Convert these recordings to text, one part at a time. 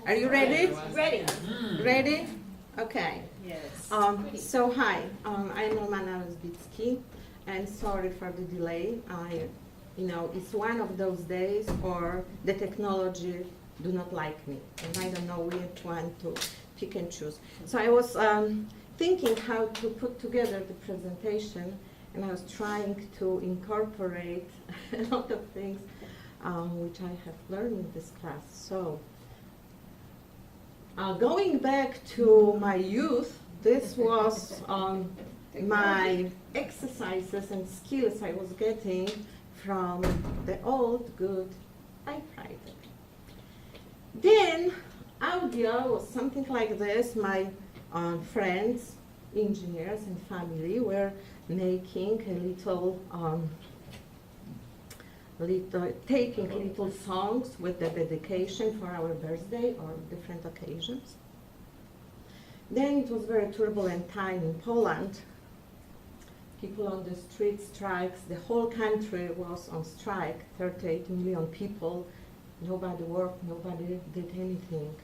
Are you ready? Ready. Ready? Okay. Yes. So hi, I'm Romana Rozbicki, and sorry for the delay. It's one of those days or the technology do not like me, and I don't know which one to pick and choose. So I was thinking how to put together the presentation, and I was trying to incorporate a lot of things which I have learned in this class. So going back to my youth, this was my exercises and skills I was getting from the old good typewriter. Then audio was something like this. My friends, engineers and family were making taking little songs with the dedication for our birthday or different occasions. Then it was very turbulent time in Poland. People on the street strikes, the whole country was on strike, 38 million people, nobody worked, nobody did anything.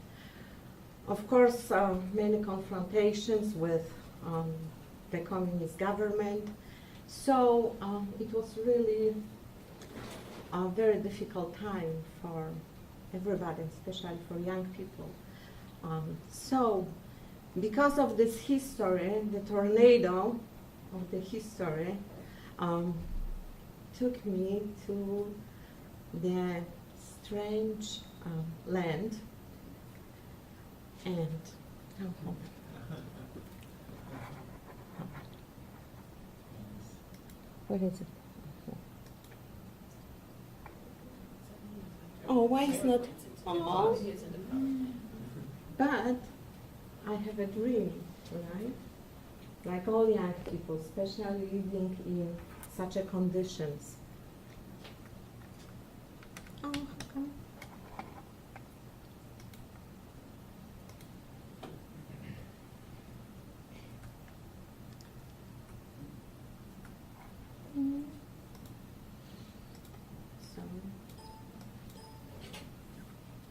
Of course, many confrontations with the communist government. So it was really a very difficult time for everybody, especially for young people. So because of this history, the tornado of the history took me to the strange land, and what is it? Oh, why is not? Oh, but I have a dream, right? Like all young people, especially living in such a conditions. Oh, how come? So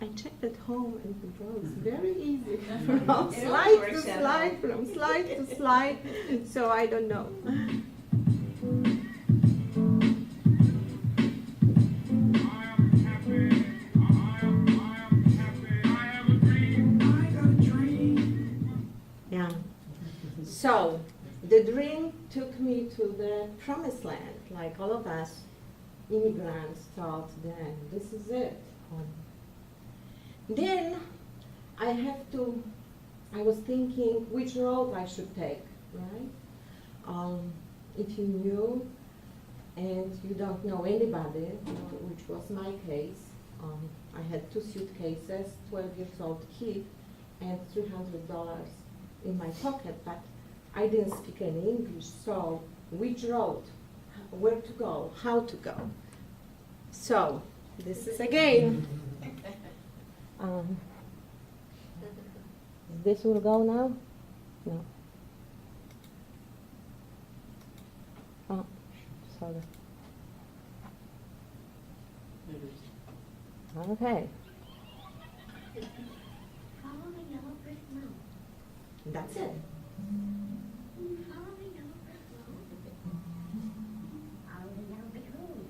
I checked at home and it was very easy from slide to slide, from slide to slide, so I don't know. Yeah. So the dream took me to the promised land, like all of us immigrants thought then, this is it. Then I was thinking which road I should take, right? If you knew and you don't know anybody, which was my case, I had 2 suitcases, 12 years old kid, and $300 in my pocket, but I didn't speak any English, so which road, where to go, how to go. So this is again. This will go now? No. Oh, sorry. Okay. Follow the yellow brick road. That's it. Follow the yellow brick road. Follow the yellow brick road.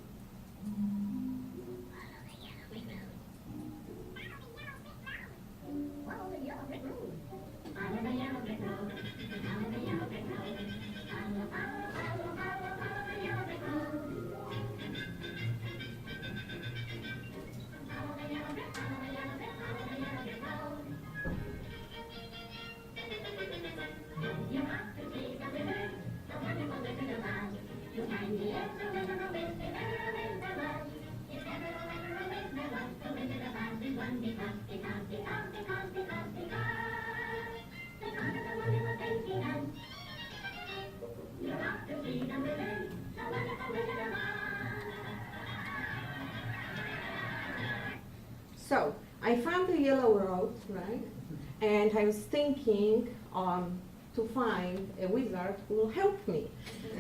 Follow the yellow brick road. Follow the yellow brick road. Follow the yellow brick road. Follow the yellow brick road. Follow the yellow brick, follow the yellow brick, follow the yellow brick road. You have to see the river, the wonderful river of Oz. You find the ever river of Oz, the river of Oz there was. If ever a river of Oz there was, the river of Oz is one because the God of the wonderful things he does. You have to see the river, the wonderful river of Oz. So I found the yellow road, right? And I was thinking to find a wizard who will help me.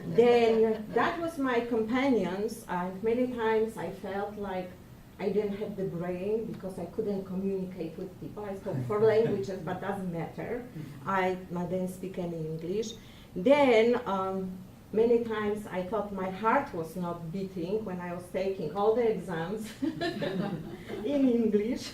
Then that was my companions, and many times I felt like I didn't have the brain because I couldn't communicate with people. I spoke 4 languages, but doesn't matter. I didn't speak any English. Then many times I thought my heart was not beating when I was taking all the exams in English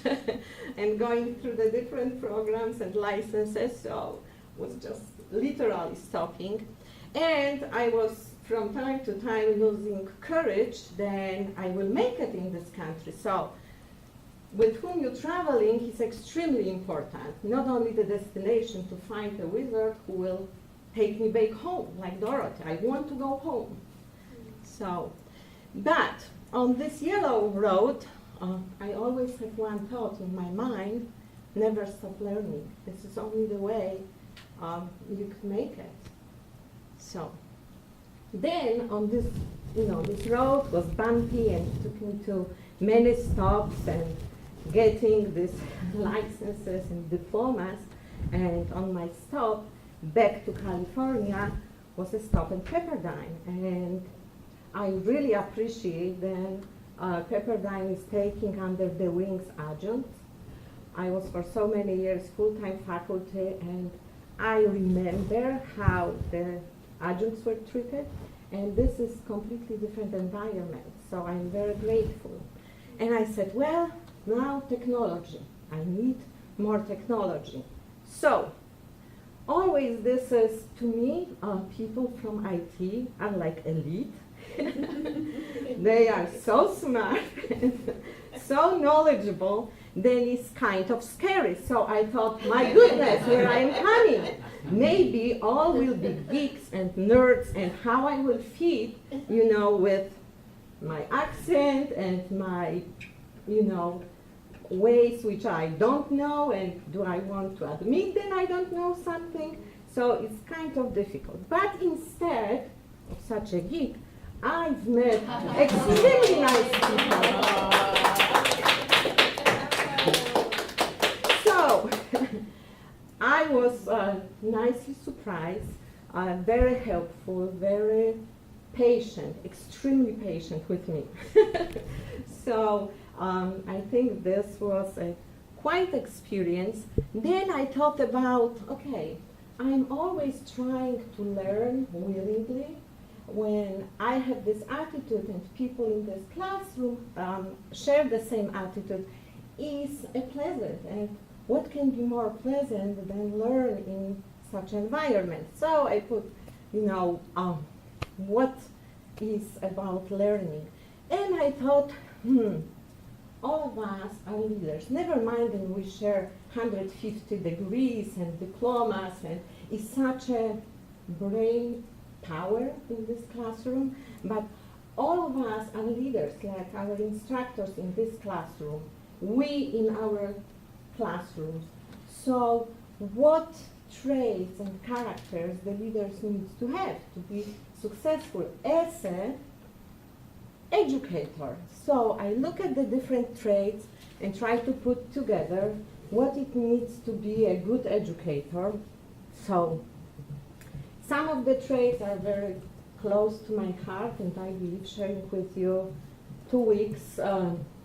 and going through the different programs and licenses, so was just literally stopping. And I was from time to time losing courage, then I will make it in this country. So with whom you're traveling is extremely important. Not only the destination to find a wizard who will take me back home, like Dorothy. I want to go home. So, but on this yellow road, I always have one thought in my mind: never stop learning. This is only the way you can make it. So, then on this, this road was bumpy and took me to many stops and getting these licenses and diplomas. And on my stop back to California was a stop in Pepperdine, and I really appreciate that Pepperdine is taking under the wings adjuncts. I was for so many years full-time faculty, and I remember how the adjuncts were treated, and this is completely different environment, so I'm very grateful. And I said, well, now technology. I need more technology. So, always this is, to me, people from IT are like elite. They are so smart, so knowledgeable, then it's kind of scary. So I thought, my goodness, where I am coming. Maybe all will be geeks and nerds, and how I will fit, with my accent and my, ways which I don't know, and do I want to admit that I don't know something? So it's kind of difficult. But instead of such a geek, I've met extremely nice people. So I was nicely surprised, very helpful, very patient, extremely patient with me. So I think this was a quite experience. Then I thought about, okay, I'm always trying to learn willingly. When I have this attitude and people in this classroom share the same attitude, is a pleasant. And what can be more pleasant than learn in such an environment? So I put, what is about learning? And I thought, all of us are leaders. Never mind that we share 150 degrees and diplomas, and it's such a brain power in this classroom, but all of us are leaders, like our instructors in this classroom, we in our classrooms. So what traits and characters the leaders need to have to be successful as an educator? So I look at the different traits and try to put together what it needs to be a good educator. So some of the traits are very close to my heart, and I believe sharing with you 2 weeks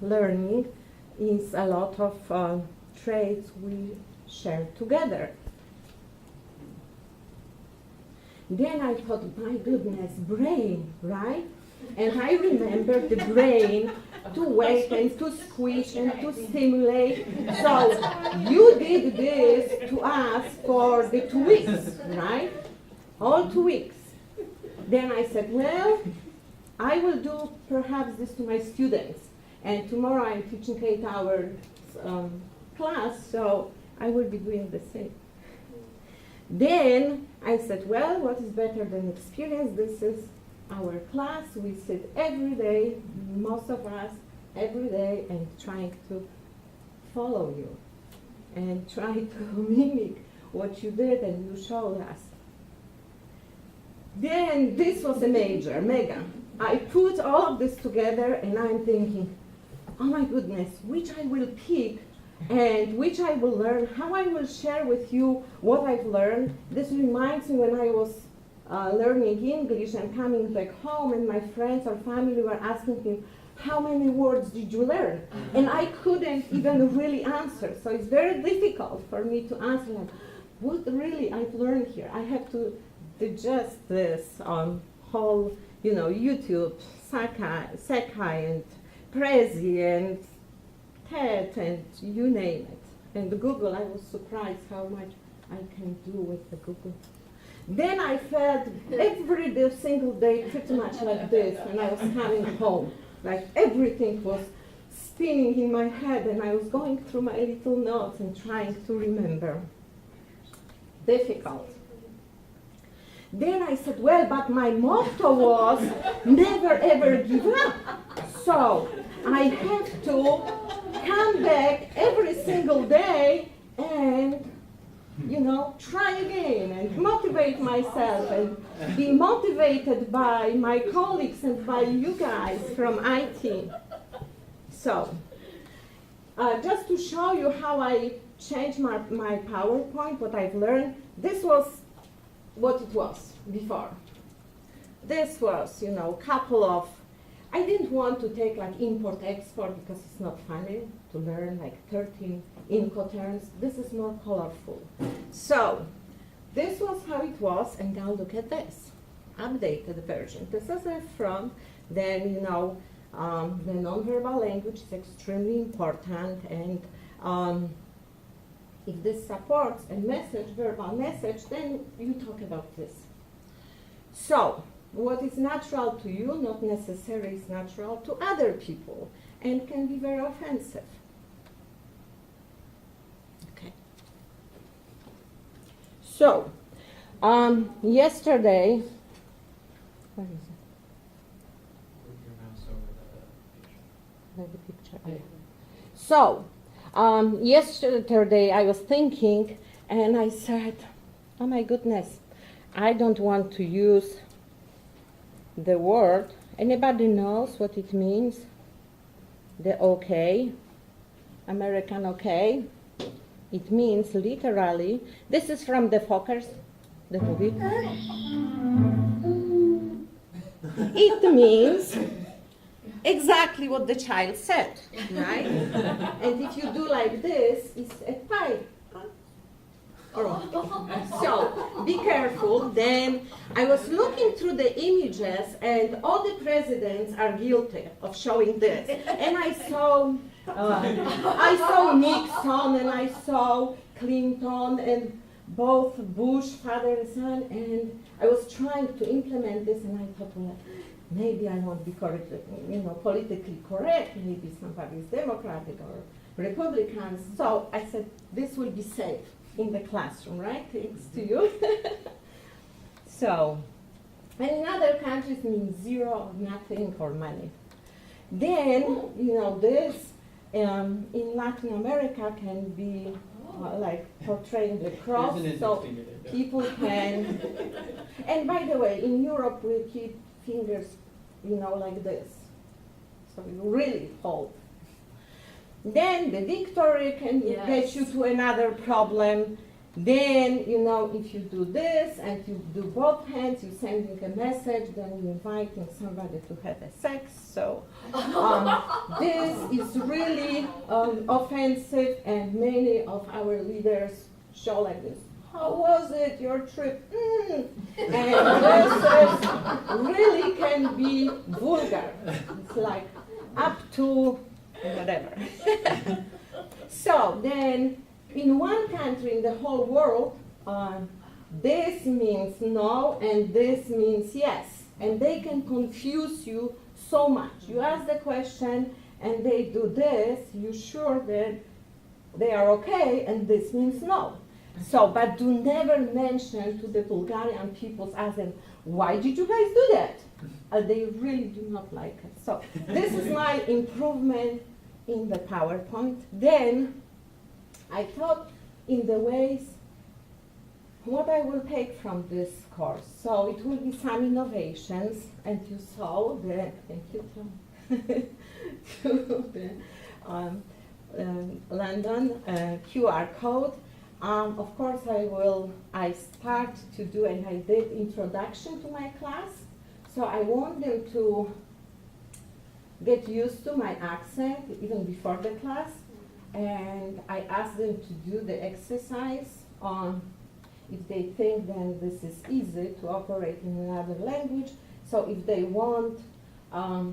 learning is a lot of traits we share together. Then I thought, my goodness, brain, right? And I remember the brain to wait and to squish and to stimulate. So you did this to us for the 2 weeks, right? All 2 weeks. Then I said, well, I will do perhaps this to my students. And tomorrow I'm teaching 8 hours class, so I will be doing the same. Then I said, well, what is better than experience? This is our class. We sit every day, most of us, every day, and trying to follow you and try to mimic what you did and you showed us. Then this was a mega. I put all of this together and I'm thinking, oh my goodness, which I will pick and which I will learn, how I will share with you what I've learned. This reminds me when I was learning English and coming back home and my friends or family were asking me, how many words did you learn? And I couldn't even really answer. So it's very difficult for me to answer, like, what really I've learned here. I have to digest this whole, YouTube, Sakai and Prezi and TED and you name it. And the Google, I was surprised how much I can do with the Google. Then I felt every single day pretty much like this when I was coming home. Like everything was spinning in my head and I was going through my little notes and trying to remember. Difficult. Then I said, well, but my motto was never ever give up. So I have to come back every single day and try again and motivate myself and be motivated by my colleagues and by you guys from IT. So, just to show you how I changed my PowerPoint, what I've learned, this was what it was before. This was, couple of, I didn't want to take like import-export because it's not funny to learn like 13 Incoterms. This is more colorful. So this was how it was, and now look at this, updated version. This is a from, then, the nonverbal language is extremely important, and if this supports a message, verbal message, then you talk about this. So, what is natural to you, not necessarily is natural to other people, and can be very offensive. Okay. So, yesterday, where is it? Move your mouse over The picture. Oh, yeah. So, yesterday I was thinking, and I said, oh my goodness, I don't want to use the word. Anybody knows what it means? The okay, American okay. It means literally, this is from the Fockers, the movie. It means exactly what the child said, right? And if you do like this, it's a pie. So, be careful. Then I was looking through the images, and all the presidents are guilty of showing this. And I saw Nixon, and I saw Clinton, and both Bush, father and son, and I was trying to implement this, and I thought, well, maybe I won't be politically correct. Maybe somebody is Democratic or Republican. So I said, this will be safe in the classroom, right? Thanks to you. So, and in other countries means zero, nothing, or money. Then, this in Latin America can be like portraying the cross, so people can. And by the way, in Europe we keep fingers, like this, so you really hold. Then the victory can get you to another problem. Then, if you do this and you do both hands, you're sending a message, then you're inviting somebody to have a sex. So this is really offensive, and many of our leaders show like this. How was it, your trip? And this really can be vulgar. It's like up to whatever. So then, in one country in the whole world, this means no and this means yes. And they can confuse you so much. You ask the question and they do this, you're sure that they are okay and this means no. So, but do never mention to the Bulgarian peoples, ask them, why did you guys do that? They really do not like it. So this is my improvement in the PowerPoint. Then I thought in the ways what I will take from this course. So it will be some innovations, and you saw the, thank you to the London QR code. Of course I start to do, and I did introduction to my class. So I want them to get used to my accent even before the class, and I ask them to do the exercise on if they think then this is easy to operate in another language. So if they want,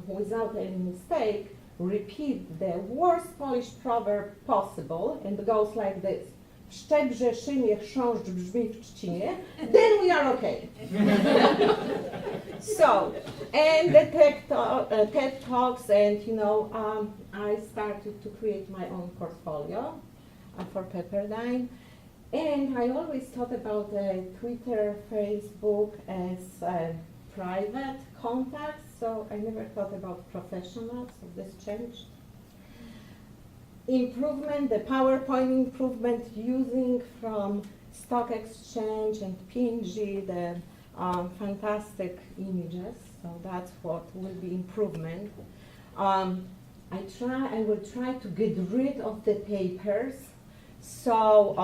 without any mistake, repeat the worst Polish proverb possible, and it goes like this. W Szczebrze szymie chrząszcz brzmi w trzcinie, then we are okay. So, and the TED Talks, and I started to create my own portfolio for Pepperdine. And I always thought about Twitter, Facebook as private contacts, so I never thought about professionals, so this changed. Improvement, the PowerPoint improvement using from Stock Exchange and PNG, the fantastic images, so that's what will be improvement. I will try to get rid of the papers. So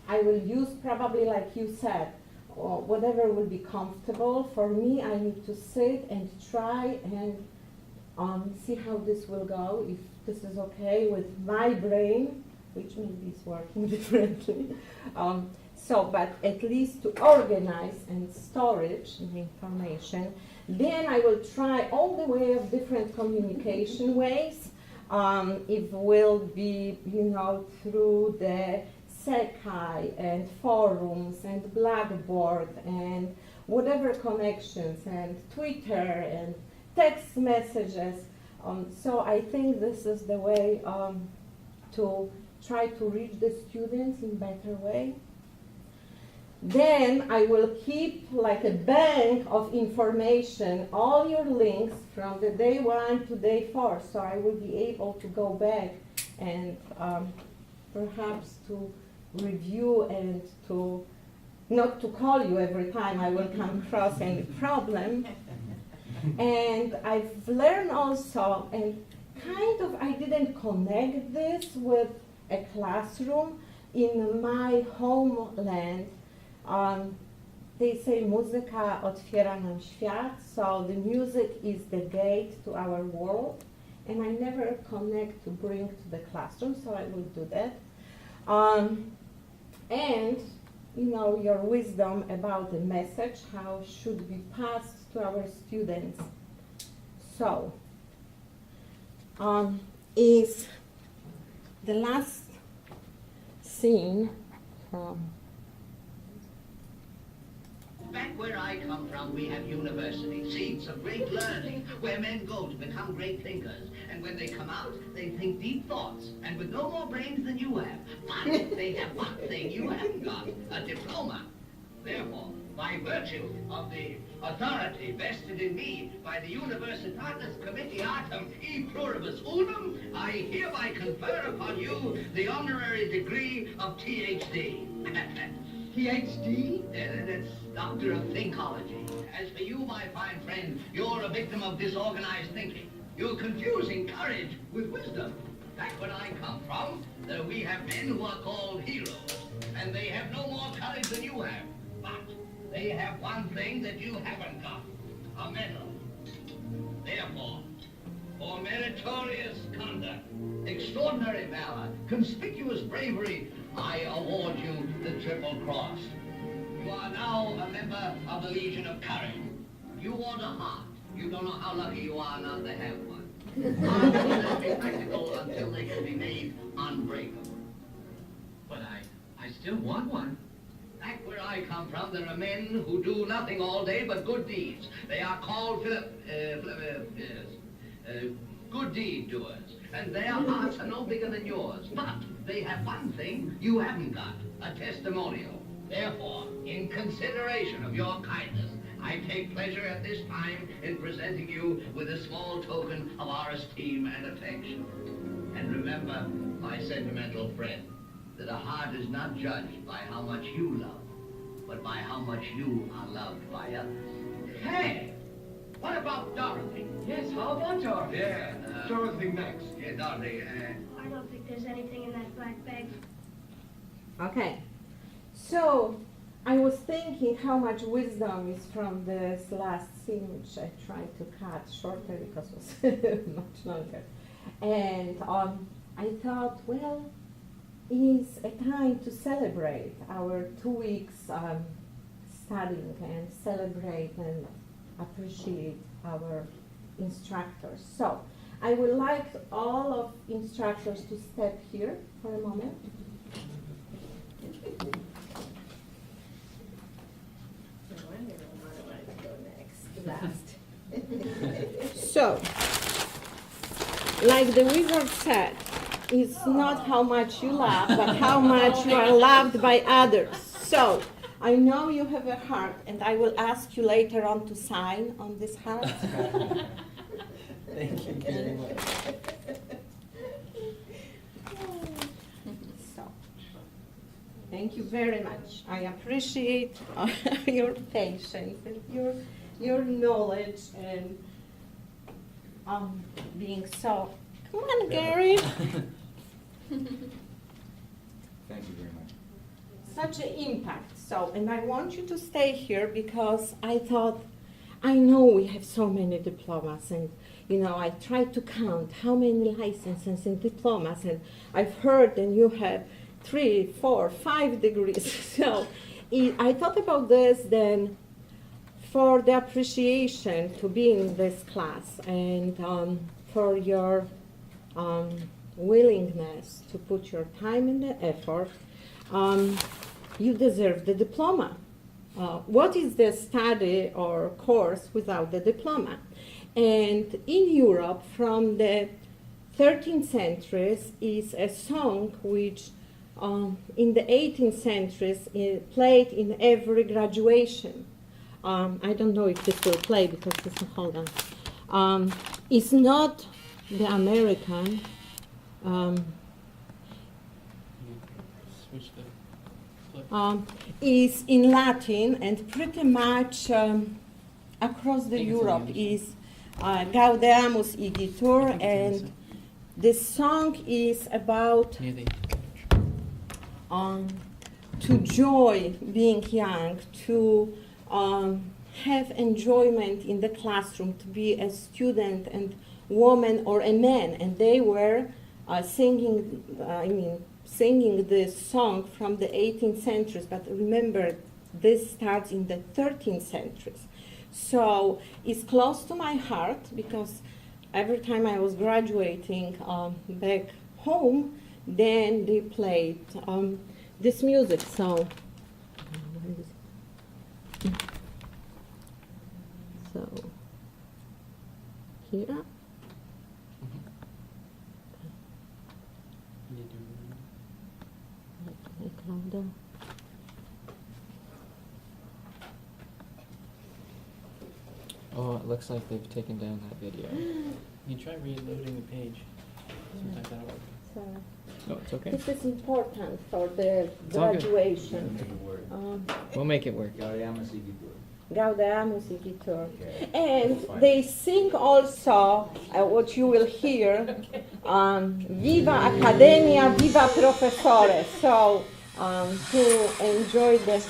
I will use probably, like you said, whatever will be comfortable. For me, I need to sit and try and see how this will go, if this is okay with my brain, which maybe is working differently. But at least to organize and storage the information. Then I will try all the way of different communication ways. It will be, through the Sekai and forums and Blackboard and whatever connections and Twitter and text messages. So I think this is the way to try to reach the students in a better way. Then I will keep like a bank of information, all your links from the day 1 to day 4, so I will be able to go back and perhaps to review and to not to call you every time I will come across any problem. And I've learned also, and kind of I didn't connect this with a classroom in my homeland. They say muzyka otwiera nam świat, so the music is the gate to our world, and I never connect to bring to the classroom, so I will do that. And your wisdom about the message, how should be passed to our students. So, is the last scene from. Back where I come from, we have universities, seats of great learning, where men go to become great thinkers. And when they come out, they think deep thoughts, and with no more brains than you have. But they have one thing you haven't got, a diploma. Therefore, by virtue of the authority vested in me by the Universitatis Comitiatum e Pluribus Unum, I hereby confer upon you the honorary degree of Ph.D. PhD? That's Doctor of Thinkology. As for you, my fine friend, you're a victim of disorganized thinking. You're confusing courage with wisdom. Back when I come from, we have men who are called heroes, and they have no more courage than you have. But they have one thing that you haven't got, a medal. Therefore, for meritorious conduct, extraordinary valor, conspicuous bravery, I award you the Triple Cross. You are now a member of the Legion of Courage. You want a heart. You don't know how lucky you are not to have one. Hearts will be practical until they can be made unbreakable. But I still want one. Back where I come from, there are men who do nothing all day but good deeds. They are called good deed doers, and their hearts are no bigger than yours. But they have one thing you haven't got, a testimonial. Therefore, in consideration of your kindness, I take pleasure at this time in presenting you with a small token of our esteem and affection. And remember, my sentimental friend, that a heart is not judged by how much you love, but by how much you are loved by others. Hey! What about Dorothy? Yes, how about Dorothy? Yeah, Dorothy next. yeah, Dorothy, I don't think there's anything in that black bag. Okay, so I was thinking how much wisdom is from this last scene, which I tried to cut shorter because it was much longer. And I thought, well, it's a time to celebrate our 2 weeks studying and celebrate and appreciate our instructors. So I would like all of instructors to step here for a moment. So, like the wizard said, it's not how much you love, but how much you are loved by others. So, I know you have a heart, and I will ask you later on to sign on this heart. Thank you very much. So, thank you very much. I appreciate your patience and your knowledge and being so. Come on, Gary. Thank you very much. Such an impact. So, and I want you to stay here because I thought, I know we have so many diplomas, and I tried to count how many licenses and diplomas, and I've heard that you have 3, 4, 5 degrees. So, I thought about this then for the appreciation to be in this class and for your willingness to put your time and the effort. You deserve the diploma. What is the study or course without the diploma? And in Europe, from the 13th centuries, is a song which in the 18th centuries played in every graduation. I don't know if this will play because this, hold on. It's not the American. Switch the clip. Is in Latin and pretty much across the think it's in Europe English. is Gaudeamus Igitur, and this song is about Near the to joy being young, to have enjoyment in the classroom, to be a student and woman or a man, and they were singing this song from the 18th centuries, but remember, this starts in the 13th centuries. So it's close to my heart because every time I was graduating back home, then they played this music. So here. Make louder. Oh, it looks like they've taken down that video. You try reloading the page. Sometimes that'll work. So No, it's okay. this is important for the It's all good. graduation. We'll make it work. Gaudeamus Igitur. And they sing also what you will hear, Viva Academia, Viva Professore. So to enjoy the.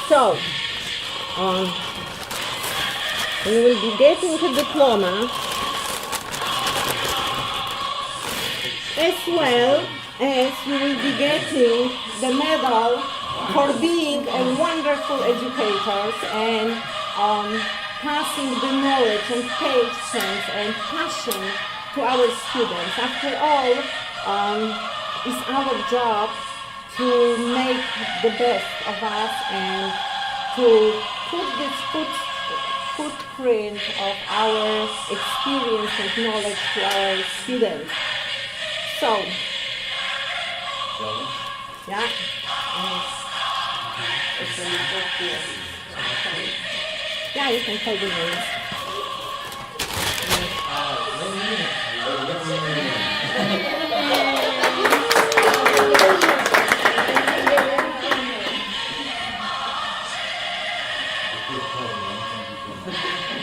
So you will be getting a diploma as well as you will be getting the medal for being a wonderful educators and passing the knowledge and patience and passion to our students. After all, it's our job to make the best of us and to put this footprint of our experience and knowledge to our students. So, yeah. Yeah, you can hold the names.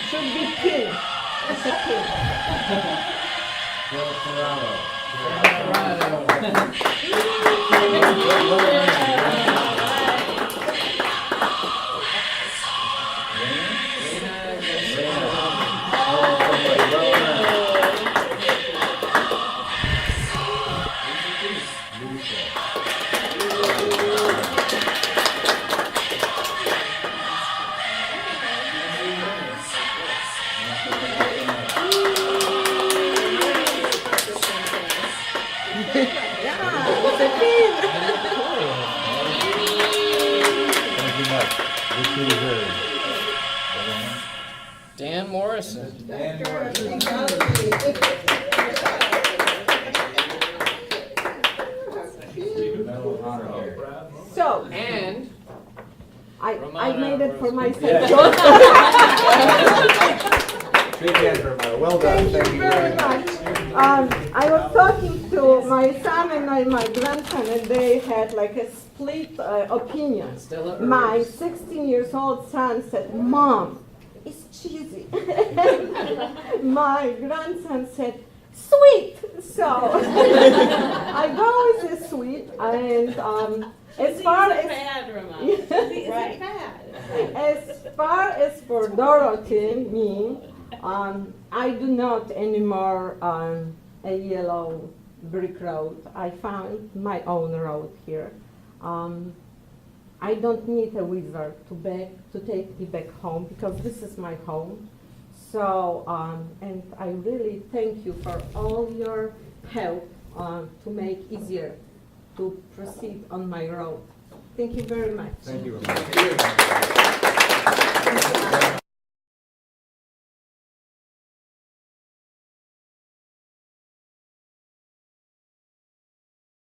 Should be pink. It's a pink. Which we heard. Dan Morrison. Medal of Honor here. So, And I Romana made it for Rozbicki. myself. Big hand, Romana. Well done. Thank you very much. I was talking to my son and my grandson, and they had like a split opinion. Stella My Herbs. 16 years old son said, "Mom, it's cheesy." My grandson said, "Sweet." So I go with the sweet, and as far as right. As far as for Dorothy, me, I do not anymore a yellow brick road. I found my own road here. I don't need a wizard to take me back home because this is my home. So, and I really thank you for all your help to make easier to proceed on my road. Thank you very much. Thank you, Romana.